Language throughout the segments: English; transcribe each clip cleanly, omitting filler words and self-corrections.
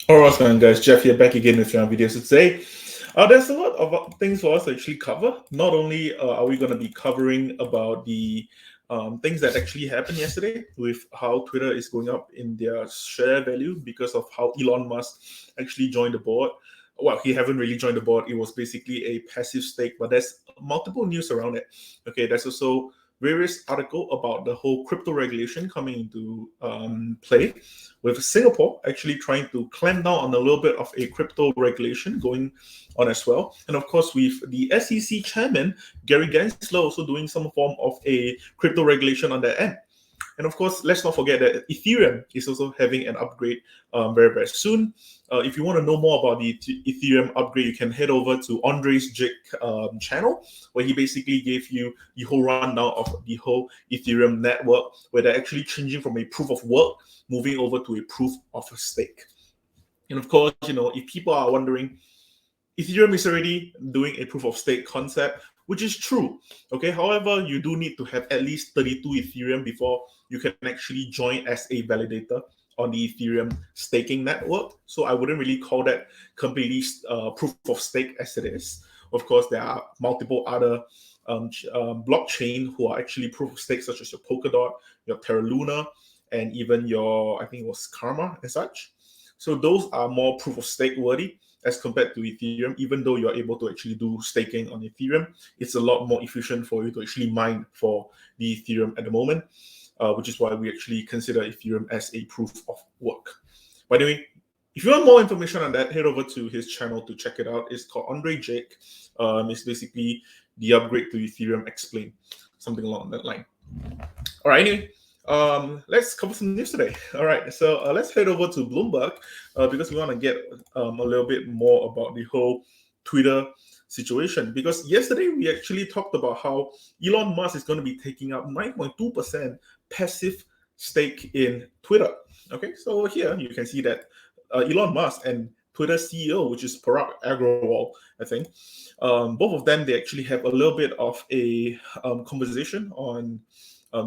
Alright, man, guys. Jeff here, back again with your videos today. There's a lot of things for us to actually cover. Not only are we going to be covering about the things that actually happened yesterday with how Twitter is going up in their share value because of how Elon Musk actually joined the board. Well, he haven't really joined the board. It was basically a passive stake, but there's multiple news around it. Okay, there's also various article about the whole crypto regulation coming into play, with Singapore actually trying to clamp down on a little bit of a crypto regulation going on as well. And of course, with the SEC chairman, Gary Gensler, also doing some form of a crypto regulation on their end. And of course, let's not forget that Ethereum is also having an upgrade very, very soon. If you want to know more about the Ethereum upgrade, you can head over to Andre's Jake channel, where he basically gave you the whole rundown of the whole Ethereum network, where they're actually changing from a proof of work, moving over to a proof of stake. And of course, if people are wondering, Ethereum is already doing a proof of stake concept, which is true. Okay, however, you do need to have at least 32 Ethereum before you can actually join as a validator on the Ethereum staking network. So I wouldn't really call that completely proof of stake as it is. Of course, there are multiple other blockchain who are actually proof of stake, such as your Polkadot, your Terra Luna, and even your, I think it was Karma and such. So those are more proof of stake worthy as compared to Ethereum. Even though you're able to actually do staking on Ethereum, it's a lot more efficient for you to actually mine for the Ethereum at the moment, which is why we actually consider Ethereum as a proof of work. By the way, if you want more information on that, head over to his channel to check it out. It's called Andre Jake. It's basically the upgrade to Ethereum explained, something along that line. All right, anyway, let's cover some news today. All right, so let's head over to Bloomberg because we want to get a little bit more about the whole Twitter situation. Because yesterday we actually talked about how Elon Musk is going to be taking up 9.2% passive stake in Twitter. Okay, so here you can see that Elon Musk and Twitter CEO, which is Parag Agrawal, I think, both of them, they actually have a little bit of a conversation on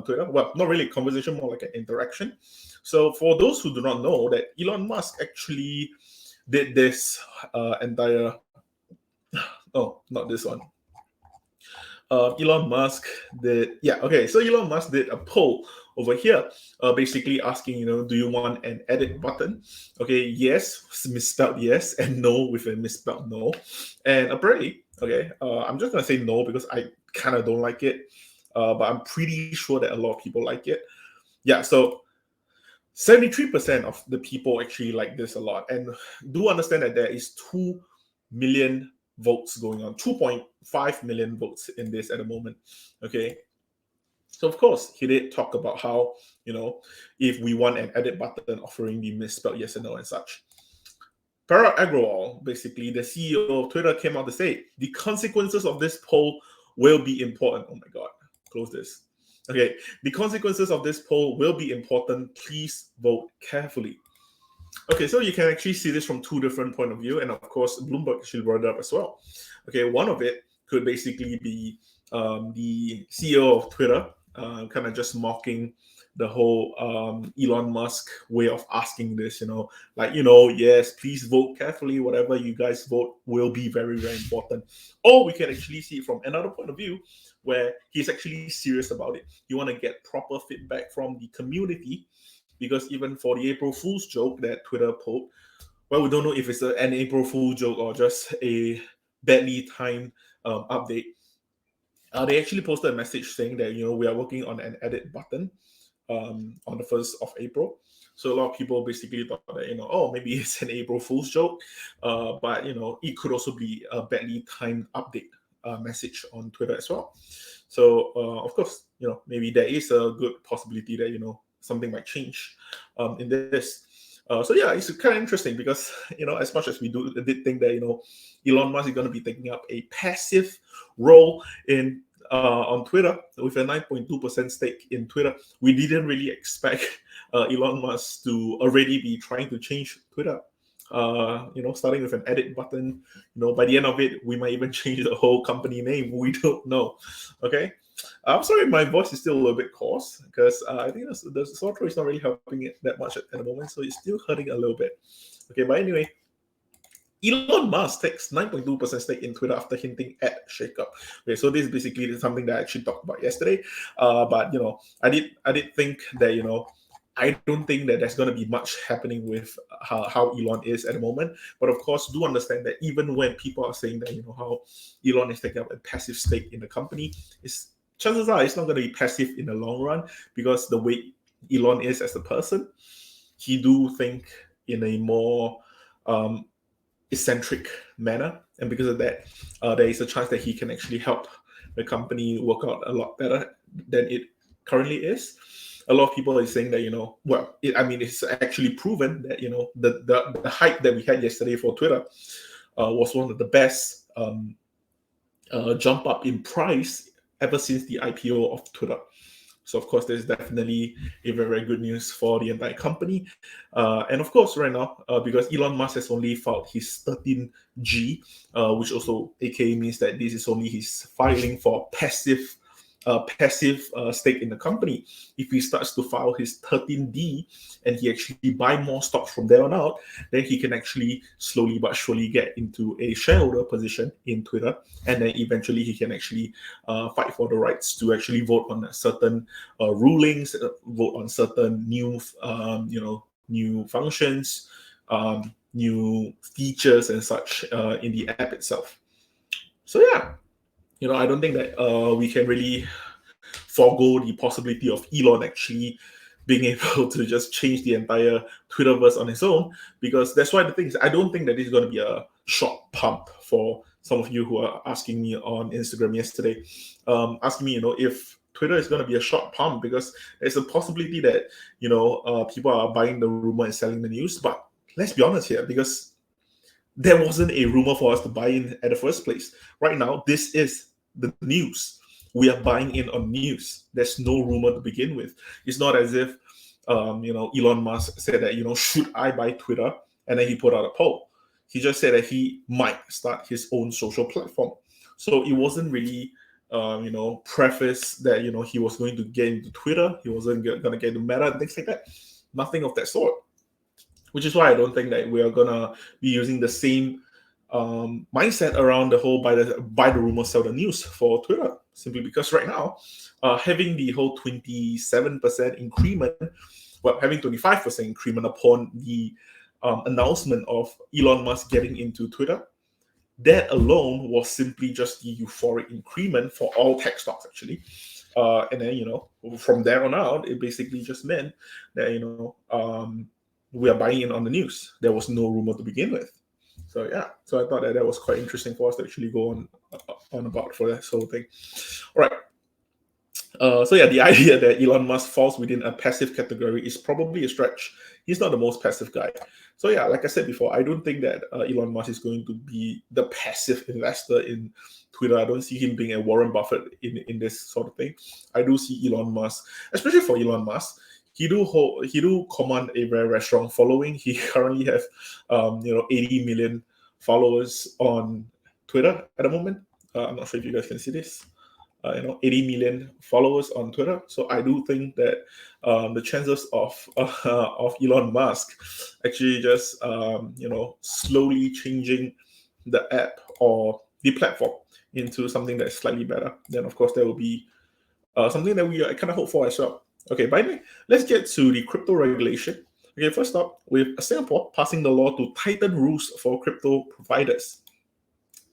Twitter. Well, not really a conversation, more like an interaction. So for those who do not know, that Elon Musk actually did this entire, oh, not this one. Elon Musk did, so Elon Musk did a poll over here, basically asking, do you want an edit button? Okay, yes, misspelled yes, and no with a misspelled no. And apparently, I'm just gonna say no because I kind of don't like it, but I'm pretty sure that a lot of people like it. Yeah, so 73% of the people actually like this a lot, and do understand that there is 2 million votes going on, 2.5 million votes in this at the moment. Okay, so of course he did talk about how, if we want an edit button offering the misspelled yes and no and such. Parag Agrawal, basically the CEO of Twitter, came out to say the consequences of this poll will be important. Oh my god, close this. Okay, the consequences of this poll will be important. Please vote carefully. Okay, so you can actually see this from two different point of view, and of course, Bloomberg actually brought it up as well. Okay, one of it could basically be the CEO of Twitter kind of just mocking the whole Elon Musk way of asking this, yes, please vote carefully. Whatever you guys vote will be very, very important. Or we can actually see it from another point of view where he's actually serious about it. You want to get proper feedback from the community, because even for the April Fool's joke that Twitter put, well, we don't know if it's an April Fool's joke or just a badly timed update. They actually posted a message saying that, we are working on an edit button on the 1st of April. So a lot of people basically thought that, maybe it's an April Fool's joke, but, it could also be a badly timed update message on Twitter as well. So, of course, maybe there is a good possibility that, something might change in this. So yeah, it's kind of interesting because, as much as we did think that, Elon Musk is going to be taking up a passive role in on Twitter with a 9.2% stake in Twitter, we didn't really expect Elon Musk to already be trying to change Twitter. Starting with an edit button, by the end of it, we might even change the whole company name. We don't know. Okay. I'm sorry, my voice is still a little bit coarse because I think the sore throat is not really helping it that much at the moment, so it's still hurting a little bit. Okay, but anyway, Elon Musk takes 9.2% stake in Twitter after hinting at shakeup. Okay, so this is basically something that I actually talked about yesterday. But I did think that I don't think that there's going to be much happening with how Elon is at the moment. But of course, do understand that even when people are saying that how Elon is taking up a passive stake in the company, chances are it's not going to be passive in the long run, because the way Elon is as a person, he do think in a more eccentric manner, and because of that, there is a chance that he can actually help the company work out a lot better than it currently is. A lot of people are saying that it's actually proven that the hype that we had yesterday for Twitter was one of the best jump up in price ever since the IPO of Twitter. So of course, there's definitely a very, very good news for the entire company. And of course, right now, because Elon Musk has only filed his 13G, which also aka means that this is only his filing for passive stake in the company. If he starts to file his 13D and he actually buy more stocks from there on out, then he can actually slowly but surely get into a shareholder position in Twitter, and then eventually he can actually fight for the rights to actually vote on certain rulings, vote on certain new new functions, new features and such in the app itself. So yeah, I don't think that we can really forego the possibility of Elon actually being able to just change the entire Twitterverse on his own, because that's why the thing is, I don't think that it's going to be a short pump. For some of you who are asking me on Instagram yesterday, asking me, if Twitter is going to be a short pump, because there's a possibility that, people are buying the rumor and selling the news. But let's be honest here, because there wasn't a rumor for us to buy in at the first place. Right now, this is the news. We are buying in on news. There's no rumor to begin with. It's not as if, Elon Musk said that, should I buy Twitter? And then he put out a poll. He just said that he might start his own social platform. So it wasn't really, preface that, he was going to get into Twitter. He wasn't going to get into Meta and things like that. Nothing of that sort. Which is why I don't think that we are going to be using the same mindset around the whole buy the rumor, sell the news for Twitter, simply because right now, having the whole 27% increment, having 25% increment upon the announcement of Elon Musk getting into Twitter, that alone was simply just the euphoric increment for all tech stocks, actually. And then, from there on out, it basically just meant that, we are buying in on the news. There was no rumor to begin with. So yeah, so I thought that was quite interesting for us to actually go on about for that whole thing. All right. So yeah, the idea that Elon Musk falls within a passive category is probably a stretch. He's not the most passive guy. So yeah, like I said before, I don't think that Elon Musk is going to be the passive investor in Twitter. I don't see him being a Warren Buffett in this sort of thing. I do see Elon Musk, especially for Elon Musk, he do command a very, very strong following. He currently have 80 million followers on Twitter at the moment. I'm not sure if you guys can see this. 80 million followers on Twitter. So I do think that the chances of Elon Musk actually just slowly changing the app or the platform into something that's slightly better, then of course there will be something that we kind of hope for as well. Okay, by the way, let's get to the crypto regulation. Okay, first up, with Singapore passing the law to tighten rules for crypto providers.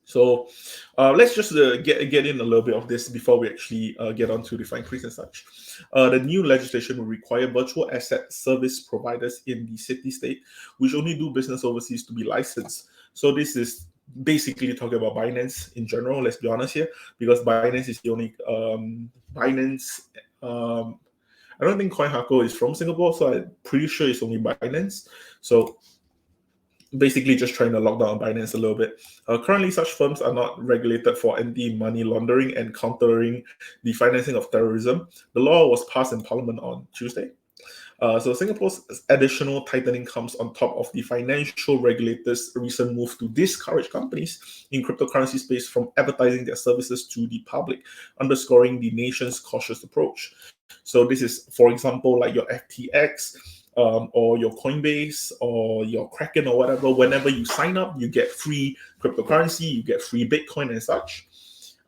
So let's just get in a little bit of this before we actually get on to the fine print and such. The new legislation will require virtual asset service providers in the city-state, which only do business overseas, to be licensed. So this is basically talking about Binance in general, let's be honest here, because Binance is the only Binance. I don't think CoinHako is from Singapore, so I'm pretty sure it's only Binance. So basically just trying to lock down Binance a little bit. Currently, such firms are not regulated for anti-money laundering and countering the financing of terrorism. The law was passed in Parliament on Tuesday. So Singapore's additional tightening comes on top of the financial regulators' recent move to discourage companies in cryptocurrency space from advertising their services to the public, underscoring the nation's cautious approach. So this is, for example, like your FTX, or your Coinbase or your Kraken or whatever, whenever you sign up, you get free cryptocurrency, you get free Bitcoin and such.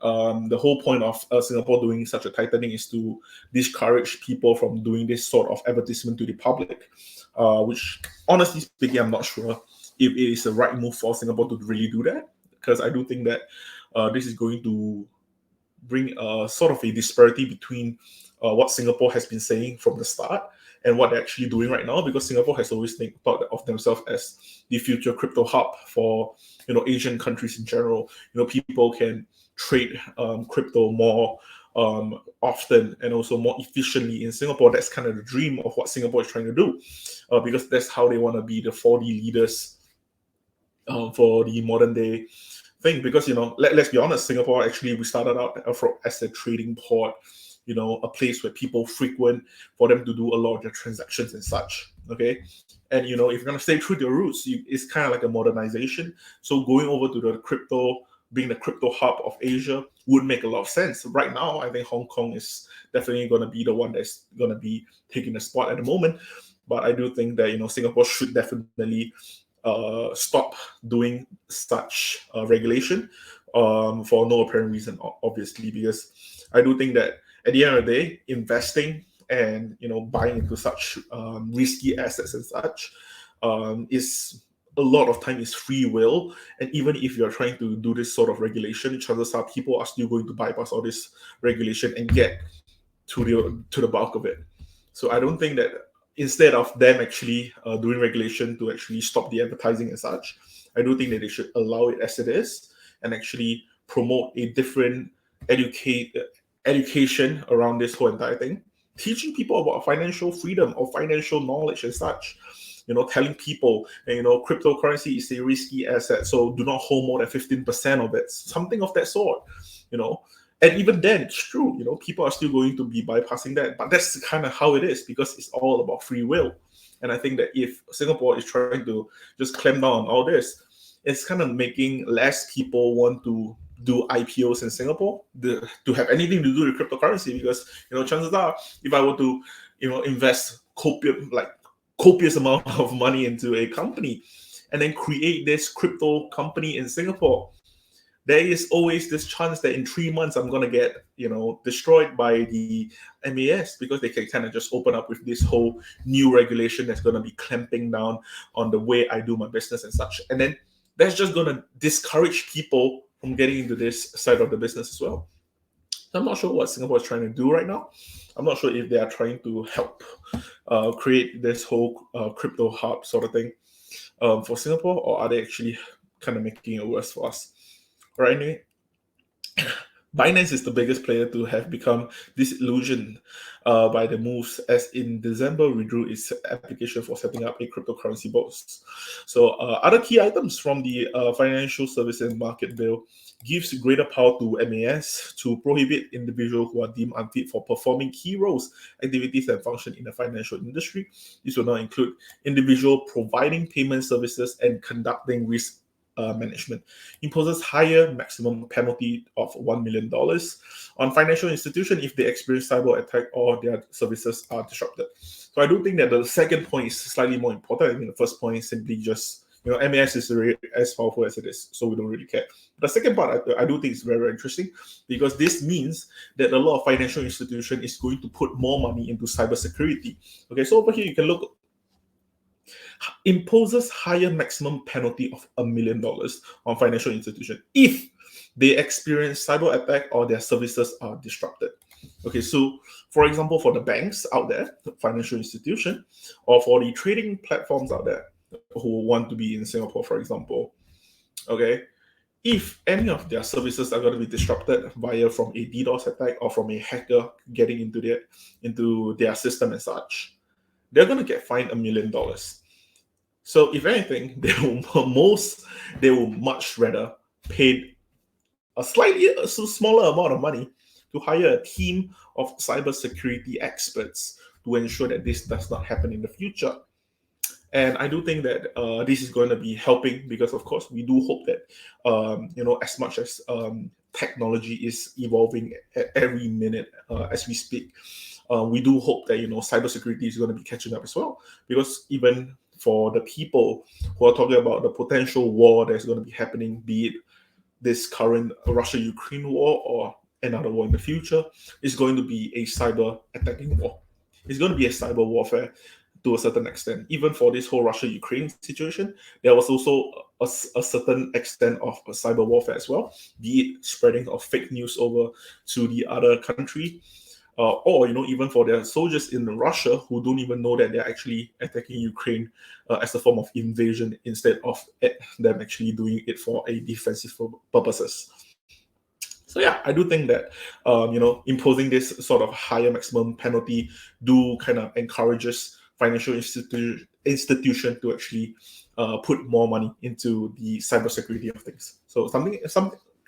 The whole point of Singapore doing such a tightening is to discourage people from doing this sort of advertisement to the public, which, honestly speaking, I'm not sure if it is the right move for Singapore to really do that, because I do think that this is going to bring sort of a disparity between what Singapore has been saying from the start and what they're actually doing right now, because Singapore has always thought of themselves as the future crypto hub for Asian countries in general. People can trade crypto more often and also more efficiently in Singapore. That's kind of the dream of what Singapore is trying to do, because that's how they want to be the 4D leaders for the modern day thing. Because let's be honest, Singapore actually, we started out as a trading port, a place where people frequent for them to do a lot of their transactions and such. Okay, and if you're gonna stay true to your roots, it's kind of like a modernization. So going over to the crypto, being the crypto hub of Asia, would make a lot of sense. Right now, I think Hong Kong is definitely going to be the one that's going to be taking the spot at the moment. But I do think that Singapore should definitely stop doing such regulation for no apparent reason, obviously, because I do think that at the end of the day, investing and buying into such risky assets and such is a lot of time is free will. And even if you're trying to do this sort of regulation, chances are people are still going to bypass all this regulation and get to the bulk of it. So I don't think that instead of them actually doing regulation to actually stop the advertising and such, I do think that they should allow it as it is and actually promote a different education around this whole entire thing, teaching people about financial freedom or financial knowledge and such. Telling people, cryptocurrency is a risky asset, so do not hold more than 15% of it, something of that sort. And even then, it's true. People are still going to be bypassing that, but that's kind of how it is, because it's all about free will. And I think that if Singapore is trying to just clamp down on all this, it's kind of making less people want to do IPOs in Singapore to have anything to do with cryptocurrency, because chances are, if I were to invest copious amount of money into a company and then create this crypto company in Singapore, there is always this chance that in 3 months I'm going to get destroyed by the MAS, because they can kind of just open up with this whole new regulation that's going to be clamping down on the way I do my business and such. And then that's just going to discourage people from getting into this side of the business as well. I'm not sure what Singapore is trying to do right now. I'm not sure if they are trying to help create this whole crypto hub sort of thing for Singapore, or are they actually kind of making it worse for us? All right, anyway, Binance is the biggest player to have become disillusioned by the moves, as in December withdrew its application for setting up a cryptocurrency bourse. So other key items from the Financial Services Market Bill gives greater power to MAS to prohibit individuals who are deemed unfit for performing key roles, activities, and function in the financial industry. This will now include individual providing payment services and conducting risk management. Imposes higher maximum penalty of $1 million on financial institution if they experience cyber attack or their services are disrupted. So I do think that the second point is slightly more important. I think the first point is simply just MAS is as powerful as it is, so we don't really care. The second part I do think is very, very interesting, because this means that a lot of financial institution is going to put more money into cybersecurity. Okay, so over here you can look. Imposes higher maximum penalty of $1 million on financial institution if they experience cyber attack or their services are disrupted. Okay, so for example, for the banks out there, the financial institution, or for the trading platforms out there who want to be in Singapore, for example, okay, if any of their services are going to be disrupted from a DDoS attack or from a hacker getting into their system and such, they're going to get fined $1 million. So if anything, they will much rather pay a smaller amount of money to hire a team of cybersecurity experts to ensure that this does not happen in the future. And I do think that this is going to be helping, because of course we do hope that as much as technology is evolving at every minute as we speak, we do hope that cybersecurity is going to be catching up as well, because even for the people who are talking about the potential war that's going to be happening, be it this current Russia-Ukraine war or another war in the future, is going to be a cyber attacking war. It's going to be a cyber warfare to a certain extent. Even for this whole Russia-Ukraine situation, there was also a certain extent of cyber warfare as well, be it spreading of fake news over to the other country, or even for their soldiers in Russia who don't even know that they're actually attacking Ukraine as a form of invasion, instead of them actually doing it for a defensive purposes. So yeah, I do think that imposing this sort of higher maximum penalty do kind of encourages financial institution to actually put more money into the cybersecurity of things. So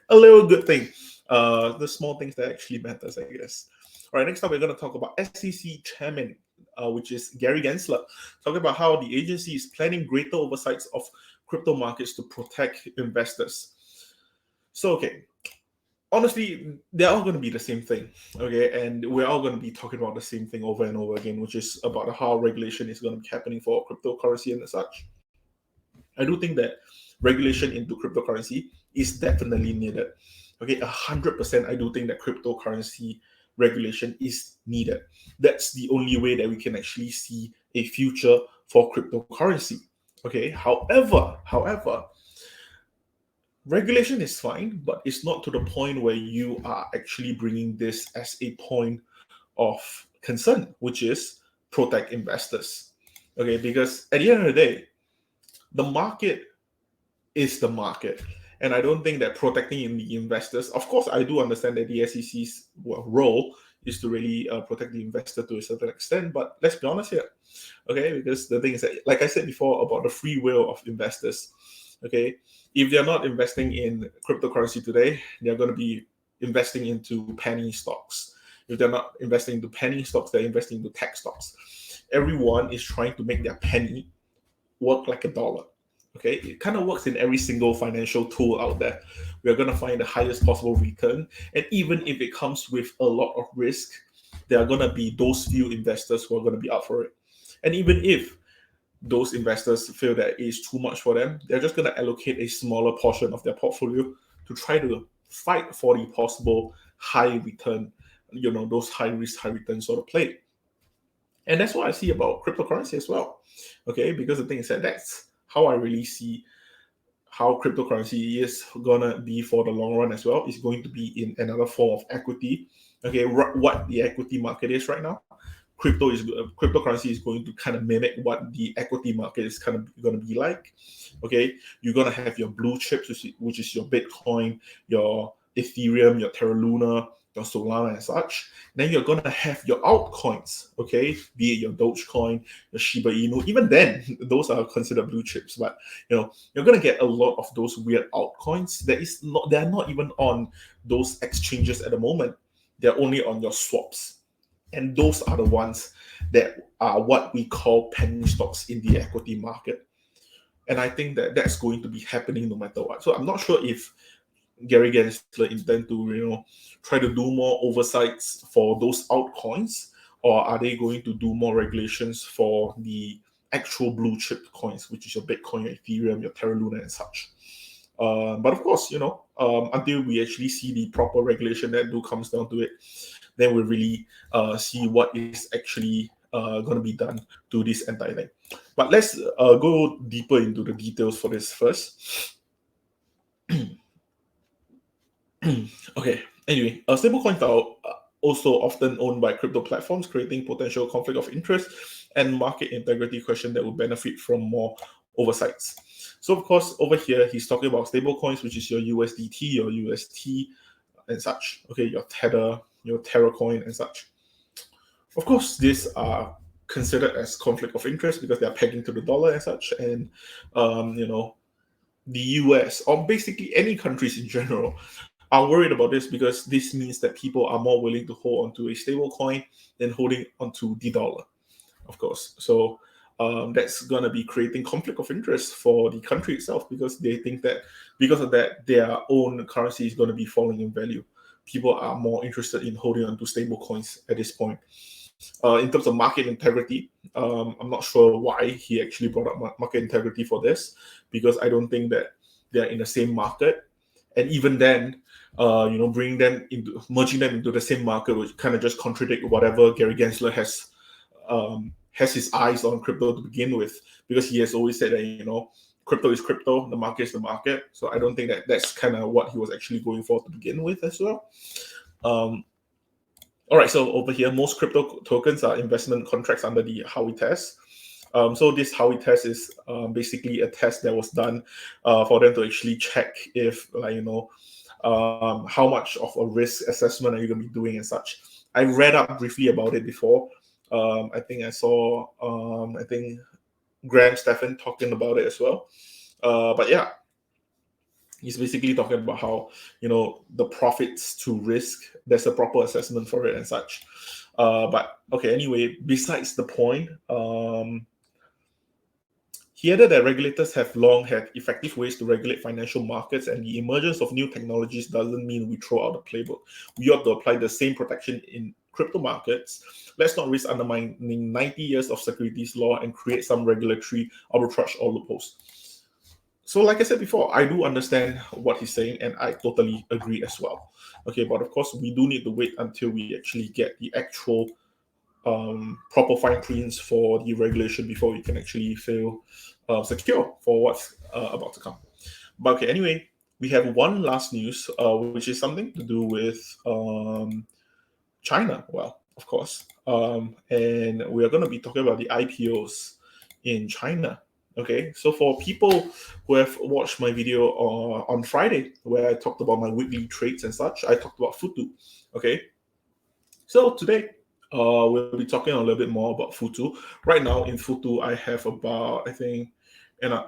a little good thing. The small things that actually matters, I guess. All right, next up we're going to talk about SEC chairman, which is Gary Gensler, talking about how the agency is planning greater oversights of crypto markets to protect investors. So okay, honestly, they're all going to be the same thing, okay? And we're all going to be talking about the same thing over and over again, which is about how regulation is going to be happening for cryptocurrency and such. I do think that regulation into cryptocurrency is definitely needed. Okay, 100%. I do think that cryptocurrency regulation is needed. That's the only way that we can actually see a future for cryptocurrency. Okay, however, regulation is fine, but it's not to the point where you are actually bringing this as a point of concern, which is protect investors. Okay, because at the end of the day, the market is the market. And I don't think that protecting the investors, of course, I do understand that the SEC's role is to really protect the investor to a certain extent. But let's be honest here, okay? Because the thing is that, like I said before about the free will of investors, okay? If they're not investing in cryptocurrency today, they're going to be investing into penny stocks. If they're not investing into penny stocks, they're investing into tech stocks. Everyone is trying to make their penny work like a dollar. Okay, it kind of works in every single financial tool out there. We're going to find the highest possible return. And even if it comes with a lot of risk, there are going to be those few investors who are going to be up for it. And even if those investors feel that it is too much for them, they're just going to allocate a smaller portion of their portfolio to try to fight for the possible high return, those high risk, high return sort of play. And that's what I see about cryptocurrency as well. Okay, because the thing is that that's how I really see how cryptocurrency is gonna be for the long run as well. It's going to be in another form of equity. Okay, what the equity market is right now, cryptocurrency is going to kind of mimic what the equity market is kind of going to be like. Okay, you're gonna have your blue chips, which is your Bitcoin, your Ethereum, your Terra Luna, your Solana and such. Then you're gonna have your altcoins, okay, be it your Dogecoin, your Shiba Inu. Even then, those are considered blue chips, but you're gonna get a lot of those weird altcoins. They're not even on those exchanges at the moment. They're only on your swaps, and those are the ones that are what we call penny stocks in the equity market. And I think that that's going to be happening no matter what. So I'm not sure if Gary Gensler intend to try to do more oversights for those altcoins, or are they going to do more regulations for the actual blue chip coins, which is your Bitcoin, your Ethereum, your Terra Luna and such. But of course, until we actually see the proper regulation that comes down to it, then we'll really see what is actually going to be done to this entire thing. But let's go deeper into the details for this first. Okay, anyway, stablecoins are also often owned by crypto platforms, creating potential conflict of interest and market integrity question that would benefit from more oversights. So, of course, over here, he's talking about stablecoins, which is your USDT, your UST, and such. Okay, your Tether, your Terra coin, and such. Of course, these are considered as conflict of interest because they are pegging to the dollar and such. And, the US, or basically any countries in general, are worried about this because this means that people are more willing to hold onto a stable coin than holding onto the dollar, of course. So that's going to be creating conflict of interest for the country itself, because they think that because of that, their own currency is going to be falling in value. People are more interested in holding onto stable coins at this point. in terms of market integrity. I'm not sure why he actually brought up market integrity for this, because I don't think that they're in the same market. And even then, merging them into the same market would kind of just contradict whatever Gary Gensler has his eyes on crypto to begin with, because he has always said that crypto is crypto, the market is the market. So I don't think that that's kind of what he was actually going for to begin with as well. All right, so over here, most crypto tokens are investment contracts under the Howey test. So this Howey test is basically a test that was done for them to actually check if, how much of a risk assessment are you going to be doing and such. I read up briefly about it before. I think I saw, Graham Stephan talking about it as well. But yeah, he's basically talking about how, the profits to risk, there's a proper assessment for it and such. But okay, anyway, besides the point, he added that regulators have long had effective ways to regulate financial markets, and the emergence of new technologies doesn't mean we throw out the playbook. We ought to apply the same protection in crypto markets. Let's not risk undermining 90 years of securities law and create some regulatory arbitrage or loopholes. So like I said before, I do understand what he's saying, and I totally agree as well. Okay, but of course, we do need to wait until we actually get the actual proper fine prints for the regulation before we can actually feel secure for what's about to come. But okay, anyway, we have one last news, which is something to do with China. Well, of course, and we are going to be talking about the IPOs in China. Okay, so for people who have watched my video on Friday, where I talked about my weekly trades and such, I talked about Futu. Okay, so today we'll be talking a little bit more about Futu. Right now in Futu, I have about, I think,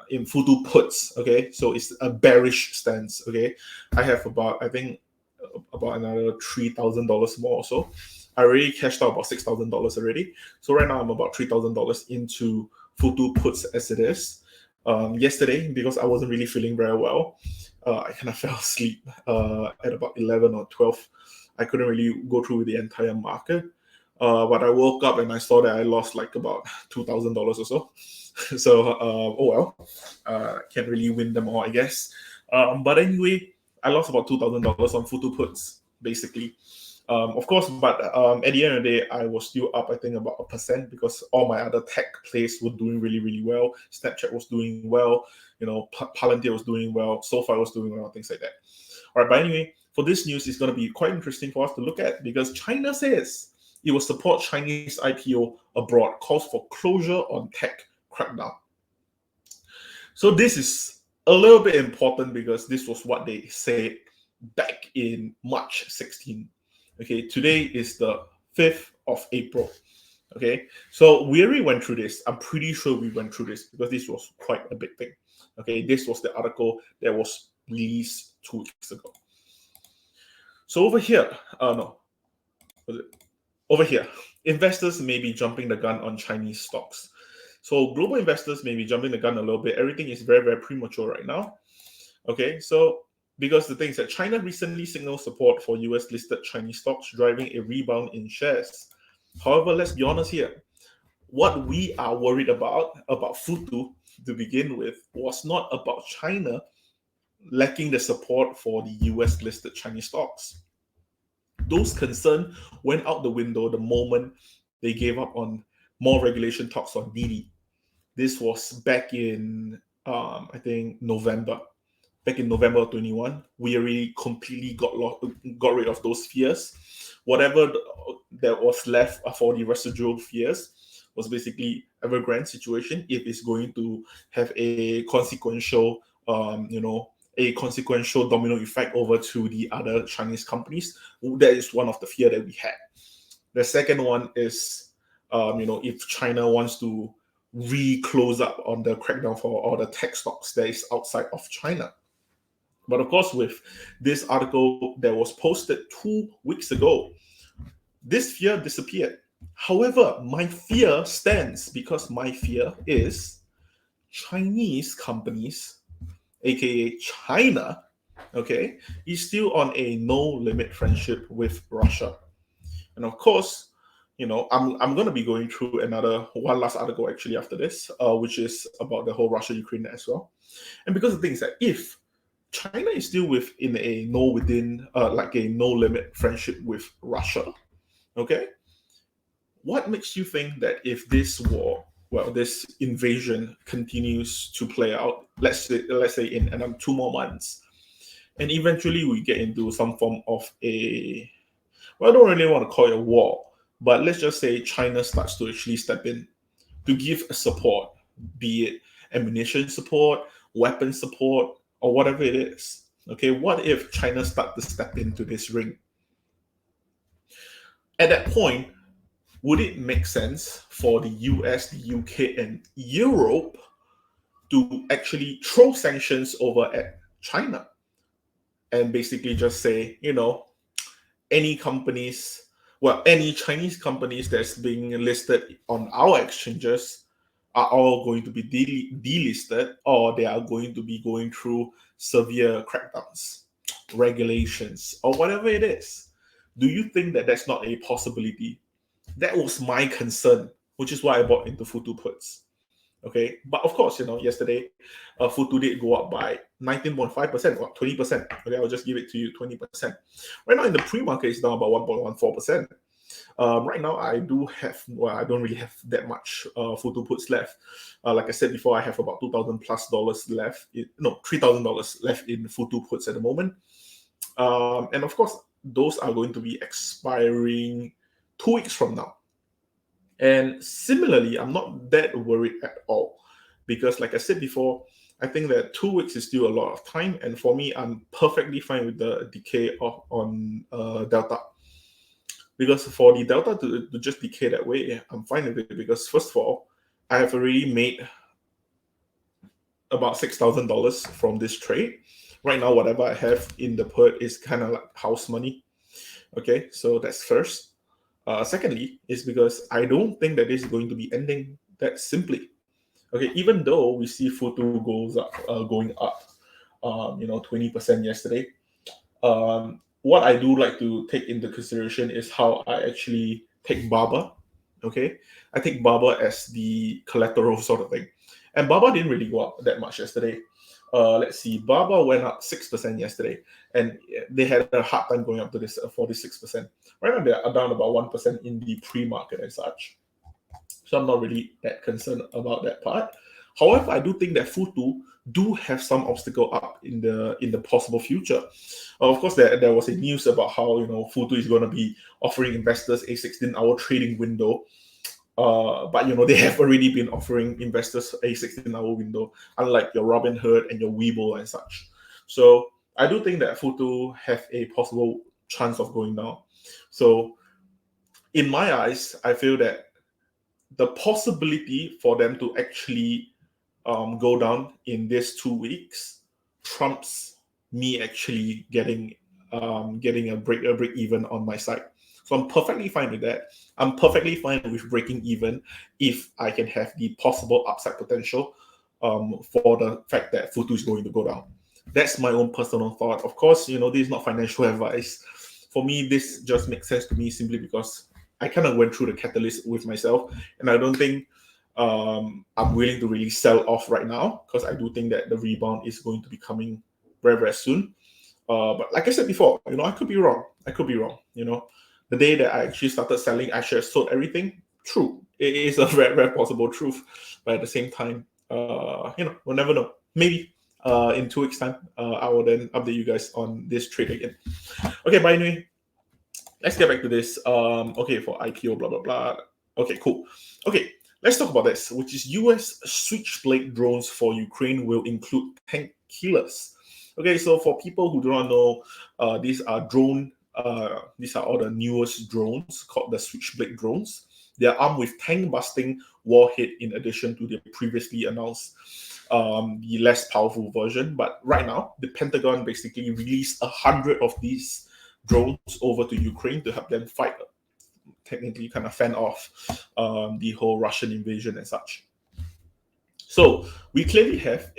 in Futu puts. Okay, so it's a bearish stance. Okay, I have about, I think, about another $3,000 more or so. I already cashed out about $6,000 already. So right now I'm about $3,000 into Futu puts as it is. Yesterday, because I wasn't really feeling very well, I kind of fell asleep at about 11 or 12. I couldn't really go through the entire market. But I woke up and I saw that I lost like about $2,000 or so. So, oh well, can't really win them all, I guess. But anyway, I lost about $2,000 on Futu puts, basically. Of course, but at the end of the day, I was still up, I think, about 1%, because all my other tech plays were doing really, really well. Snapchat was doing well, Palantir was doing well, SoFi was doing well, things like that. All right, but anyway, for this news, it's going to be quite interesting for us to look at, because China says it will support Chinese IPO abroad, calls for closure on tech crackdown. So this is a little bit important, because this was what they said back in March 16. Okay, today is the 5th of April. Okay, so we already went through this. I'm pretty sure we went through this, because this was quite a big thing. Okay, this was the article that was released 2 weeks ago. So over here, over here, investors may be jumping the gun on Chinese stocks. So global investors may be jumping the gun a little bit. Everything is very, very premature right now. Okay, so because the thing is that China recently signaled support for US-listed Chinese stocks, driving a rebound in shares. However, let's be honest here. What we are worried about Futu to begin with was not about China lacking the support for the US-listed Chinese stocks. Those concerns went out the window the moment they gave up on more regulation talks on Didi. This was back in, I think, November. Back in November 21, we already completely got rid of those fears. Whatever that was left for the residual fears was basically Evergrande situation. If it's going to have a consequential, a consequential domino effect over to the other Chinese companies, that is one of the fear that we had. The second one is, if China wants to re-close up on the crackdown for all the tech stocks that is outside of China. But of course, with this article that was posted 2 weeks ago, this fear disappeared. However, my fear stands, because my fear is Chinese companies, aka China, okay, is still on a no-limit friendship with Russia. And of course, I'm going to be going through one last article actually after this, which is about the whole Russia-Ukraine as well. And because the thing is that if China is still within a like a no limit friendship with Russia, okay, what makes you think that if this this invasion continues to play out, let's say in another 2 more months, and eventually we get into some form of I don't really want to call it a war, but let's just say China starts to actually step in to give support, be it ammunition support, weapon support, or whatever it is. Okay, what if China start to step into this ring? At that point, would it make sense for the US, the UK, and Europe to actually throw sanctions over at China and basically just say, any Chinese companies that's being listed on our exchanges are all going to be delisted, or they are going to be going through severe crackdowns, regulations, or whatever it is? Do you think that that's not a possibility? That was my concern, which is why I bought into Futu puts. Okay, but of course, yesterday, Futu did go up by 19.5%, or 20%. Okay, I'll just give it to you 20%. Right now in the pre-market, it's down about 1.14%. Right now, I don't really have that much Futu puts left. Like I said before, I have about $2,000+ left. $3,000 left in Futu puts at the moment. And of course, those are going to be expiring 2 weeks from now. And similarly, I'm not that worried at all because, like I said before, I think that 2 weeks is still a lot of time. And for me, I'm perfectly fine with the decay on Delta. Because for the Delta to just decay that way, I'm fine with it because, first of all, I have already made about $6,000 from this trade. Right now, whatever I have in the put is kind of like house money. Okay, so that's first. Secondly, is because I don't think that this is going to be ending that simply. Okay, even though we see Futu going up, 20% yesterday. What I do like to take into consideration is how I actually take BABA. Okay, I take BABA as the collateral sort of thing, and BABA didn't really go up that much yesterday. Let's see, BABA went up 6% yesterday, and they had a hard time going up to this 46%. Right now, they are down about 1% in the pre-market and such. So I'm not really that concerned about that part. However, I do think that Futu do have some obstacle up in the possible future. Of course, there was a news about how Futu is going to be offering investors a 16-hour trading window. But they have already been offering investors a 16-hour window, unlike your Robinhood and your Webull and such. So I do think that Futu have a possible chance of going down. So in my eyes, I feel that the possibility for them to actually go down in these 2 weeks trumps me actually getting a break even on my side. So I'm perfectly fine with that. I'm perfectly fine with breaking even if I can have the possible upside potential for the fact that Futu is going to go down. That's my own personal thought. Of course, this is not financial advice. For me, this just makes sense to me simply because I kind of went through the catalyst with myself, and I don't think I'm willing to really sell off right now because I do think that the rebound is going to be coming very, very soon. But like I said before, I could be wrong. The day that I actually started selling, I should have sold everything. True, it is a very, very possible truth. But at the same time, we'll never know. Maybe in 2 weeks' time, I will then update you guys on this trade again. Okay, but anyway, let's get back to this. Okay, for IPO, blah blah blah. Okay, cool. Okay, let's talk about this, which is US Switchblade drones for Ukraine will include tank killers. Okay, so for people who do not know, these are all the newest drones called the Switchblade drones. They are armed with tank-busting warhead in addition to the previously announced the less powerful version. But right now, the Pentagon basically released 100 of these drones over to Ukraine to help them fight, technically kind of fend off the whole Russian invasion and such. So we clearly have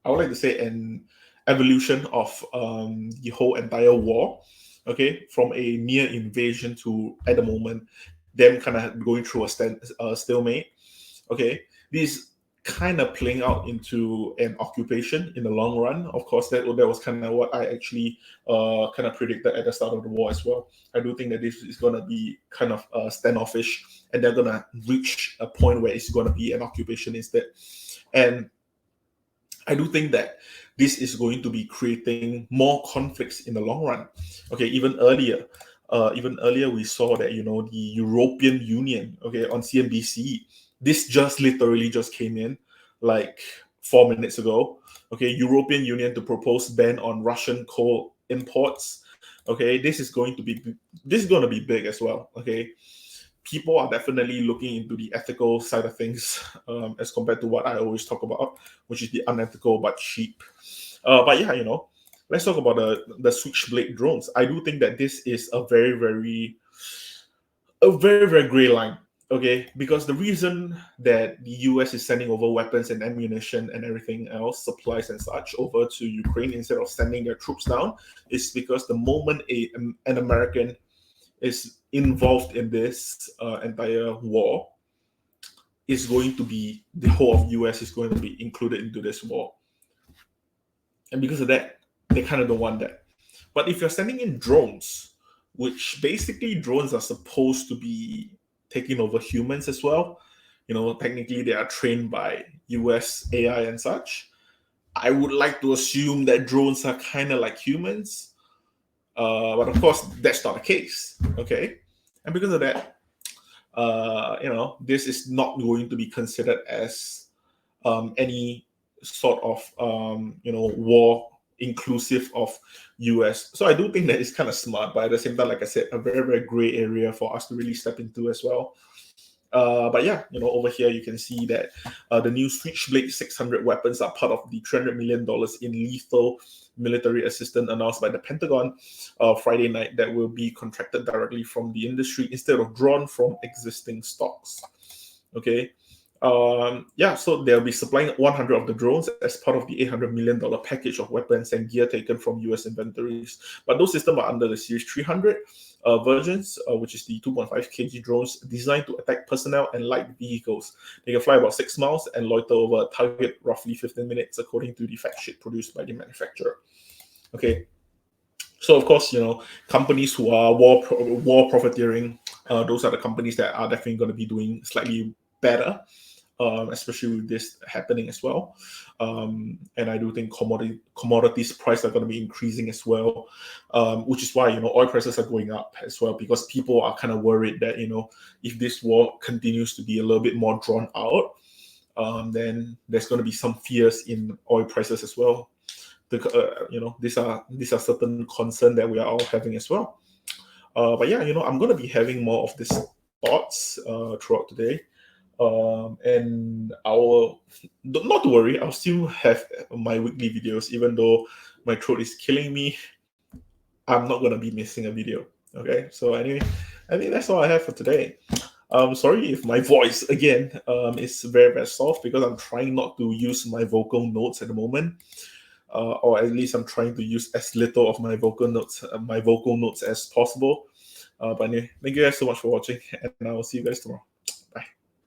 I would like to say, an evolution of the whole entire war. okay, from a near invasion to, at the moment, them kind of going through a stalemate. Okay, this kind of playing out into an occupation in the long run. Of course, that was kind of what I actually kind of predicted at the start of the war as well. I do think that this is going to be kind of standoffish, and they're going to reach a point where it's going to be an occupation instead. And I do think that this is going to be creating more conflicts in the long run. Okay, even earlier, we saw that the European Union, okay, on CNBC, this just literally just came in like 4 minutes ago. Okay, European Union to propose ban on Russian coal imports. Okay, this is going to be big as well. Okay, people are definitely looking into the ethical side of things as compared to what I always talk about, which is the unethical but cheap. But yeah, let's talk about the Switchblade drones. I do think that this is a very, very gray line. Okay, because the reason that the US is sending over weapons and ammunition and everything else, supplies and such, over to Ukraine instead of sending their troops down is because the moment an American is involved in this entire war, is going to be the whole of US is going to be included into this war. And because of that, they kind of don't want that. But if you're sending in drones, which basically drones are supposed to be taking over humans as well, technically they are trained by US AI and such. I would like to assume that drones are kind of like humans. But of course, that's not the case. Okay. And because of that, this is not going to be considered as any sort of war inclusive of US. So I do think that it's kind of smart, but at the same time, like I said, a very, very gray area for us to really step into as well. But yeah, over here you can see that the new Switchblade 600 weapons are part of the $300 million in lethal military assistance announced by the Pentagon Friday night that will be contracted directly from the industry instead of drawn from existing stocks. Okay. So they'll be supplying 100 of the drones as part of the $800 million package of weapons and gear taken from US inventories. But those systems are under the Series 300 versions, which is the 2.5 kg drones designed to attack personnel and light vehicles. They can fly about 6 miles and loiter over a target roughly 15 minutes, according to the fact sheet produced by the manufacturer. Okay. So of course, companies who are war profiteering, those are the companies that are definitely going to be doing slightly better. Especially with this happening as well. And I do think commodities prices are going to be increasing as well, which is why, oil prices are going up as well, because people are kind of worried that, if this war continues to be a little bit more drawn out, then there's going to be some fears in oil prices as well. These are certain concerns that we are all having as well. But yeah, I'm going to be having more of these thoughts throughout today. And not to worry, I'll still have my weekly videos, even though my throat is killing me. I'm not gonna be missing a video. Okay, so anyway, I think that's all I have for today. Sorry if my voice again is very, very soft, because I'm trying not to use my vocal notes at the moment, or at least I'm trying to use as little of my vocal notes as possible. But anyway, thank you guys so much for watching, and I will see you guys tomorrow.